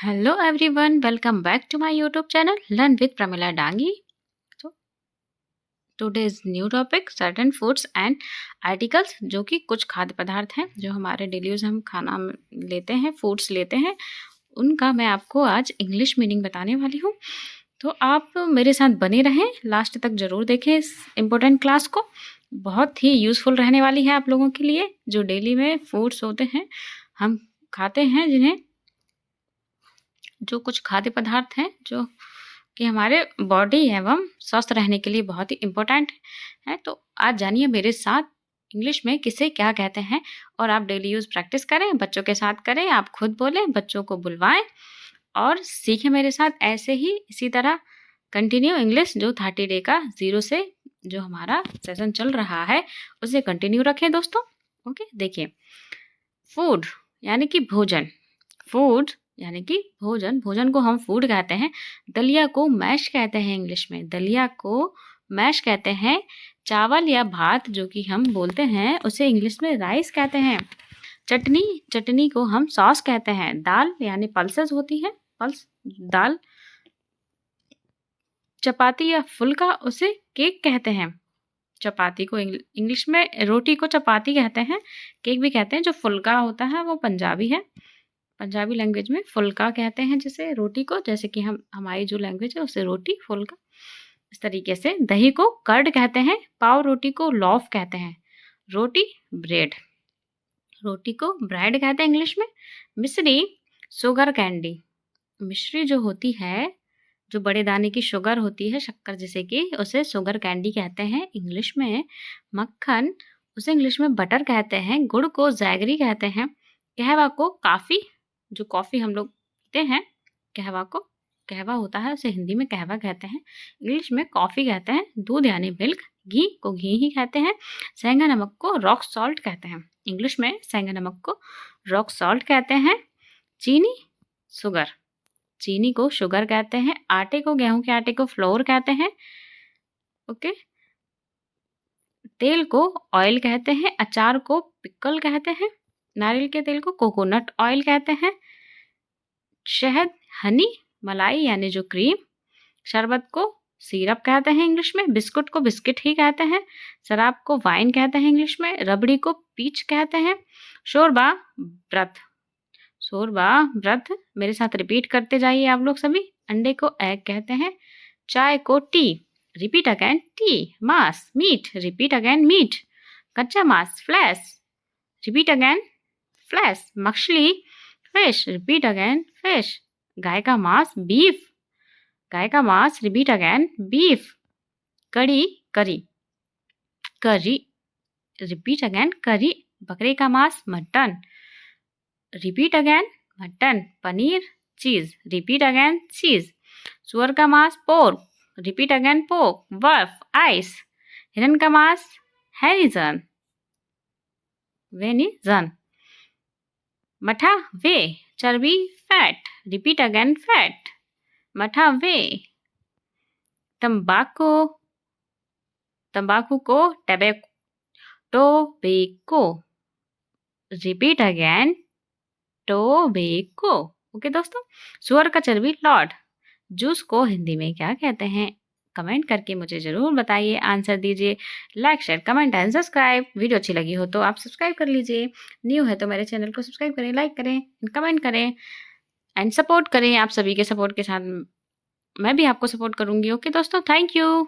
Hello everyone, welcome back to my YouTube channel Learn with Pramila Dangi. So today's new topic certain foods and articles, जो कि कुछ खाद्य पदार्थ हैं जो हमारे डेली यूज हम खाना में लेते हैं, फूड्स लेते हैं, उनका मैं आपको आज इंग्लिश मीनिंग बताने वाली हूँ। तो आप मेरे साथ बने रहें, लास्ट तक ज़रूर देखें इस इम्पोर्टेंट क्लास को। बहुत ही यूज़फुल रहने वाली है आप लोगों के लिए जो डेली में फूड्स होते हैं, हम खाते हैं, जिन्हें जो कुछ खाद्य पदार्थ हैं जो कि हमारे बॉडी एवं स्वस्थ रहने के लिए बहुत ही इम्पोर्टेंट है। तो आज जानिए मेरे साथ इंग्लिश में किसे क्या कहते हैं, और आप डेली यूज़ प्रैक्टिस करें, बच्चों के साथ करें, आप खुद बोलें, बच्चों को बुलवाएं और सीखें मेरे साथ। ऐसे ही इसी तरह कंटिन्यू इंग्लिश जो 30 डे का 0 से जो हमारा सेशन चल रहा है उसे कंटिन्यू रखें दोस्तों। ओके, देखिए फूड यानी कि भोजन, फूड यानी कि भोजन, भोजन को हम फूड कहते हैं। दलिया को मैश कहते हैं इंग्लिश में, दलिया को मैश कहते हैं। चावल या भात जो कि हम बोलते हैं उसे इंग्लिश में राइस कहते हैं। चटनी, चटनी को हम सॉस कहते हैं। दाल यानी पल्सेस होती है, पल्स दाल। चपाती या फुल्का उसे केक कहते हैं। चपाती को इंग्लिश में रोटी को चपाती कहते हैं, केक भी कहते हैं। जो फुल्का होता है वो पंजाबी है, पंजाबी लैंग्वेज में फुल्का कहते हैं जिसे रोटी को, जैसे कि हमारी जो लैंग्वेज है उसे रोटी फुल्का। इस तरीके से दही को कर्ड कहते हैं। पाव रोटी को लॉफ कहते हैं। रोटी ब्रेड, रोटी को ब्रेड कहते हैं इंग्लिश में। मिश्री शुगर कैंडी, मिश्री जो होती है, जो बड़े दाने की शुगर होती है, शक्कर जैसे कि, उसे शुगर कैंडी कहते हैं इंग्लिश में। मक्खन उसे इंग्लिश में बटर कहते हैं। गुड़ को जैगरी कहते हैं। कहवा को काफ़ी, जो कॉफ़ी हम लोग पीते हैं, कहवा को, कहवा होता है उसे हिंदी में कहवा कहते हैं, इंग्लिश में कॉफ़ी कहते हैं। दूध यानी मिल्क, घी को घी ही कहते हैं। सेंधा नमक को रॉक सॉल्ट कहते हैं, इंग्लिश में सेंधा नमक को रॉक सॉल्ट कहते हैं। चीनी शुगर, चीनी को शुगर कहते हैं। आटे को, गेहूं के आटे को फ्लोर कहते हैं। ओके, तेल को ऑयल कहते हैं। अचार को पिकल कहते हैं। नारियल के तेल को कोकोनट ऑयल कहते हैं। शहद हनी, मलाई यानी जो क्रीम। शरबत को सिरप कहते हैं इंग्लिश में। बिस्कुट को बिस्किट ही कहते हैं। शराब को वाइन कहते हैं इंग्लिश में। रबड़ी को पीच कहते हैं। शोरबा व्रत, शोरबा व्रत, मेरे साथ रिपीट करते जाइए आप लोग सभी। अंडे को एग कहते हैं। चाय को टी, रिपीट अगेन टी। मांस मीट, रिपीट अगेन मीट। कच्चा मांस फ्लैश, रिपीट अगेन फ्लैश। मछली फिश, रिपीट अगेन फिश। गाय का मांस बीफ, गाय का मांस, रिपीट अगेन बीफ। कड़ी करी, करी, रिपीट अगेन करी। बकरे का मांस mutton, repeat again mutton. Paneer चीज, रिपीट अगेन चीज। सुअर का मांस पोर्क, रिपीट अगेन पोर्क। बर्फ आइस। हिरन का मांस हैरिजन, वेनिजन। मठा वे, चर्बी फैट, रिपीट अगेन फैट। मठा वे। तंबाकू, तंबाकू को tobacco, repeat again tobacco. Okay दोस्तों, सुअर का चर्बी लॉर्ड। जूस को हिंदी में क्या कहते हैं, कमेंट करके मुझे ज़रूर बताइए, आंसर दीजिए। Like share comment and subscribe. Video अच्छी लगी हो तो आप सब्सक्राइब कर लीजिए, न्यू है तो मेरे चैनल को सब्सक्राइब करें, लाइक करें, कमेंट करें एंड सपोर्ट करें। आप सभी के सपोर्ट के साथ मैं भी आपको सपोर्ट करूँगी। ओके दोस्तों, थैंक यू।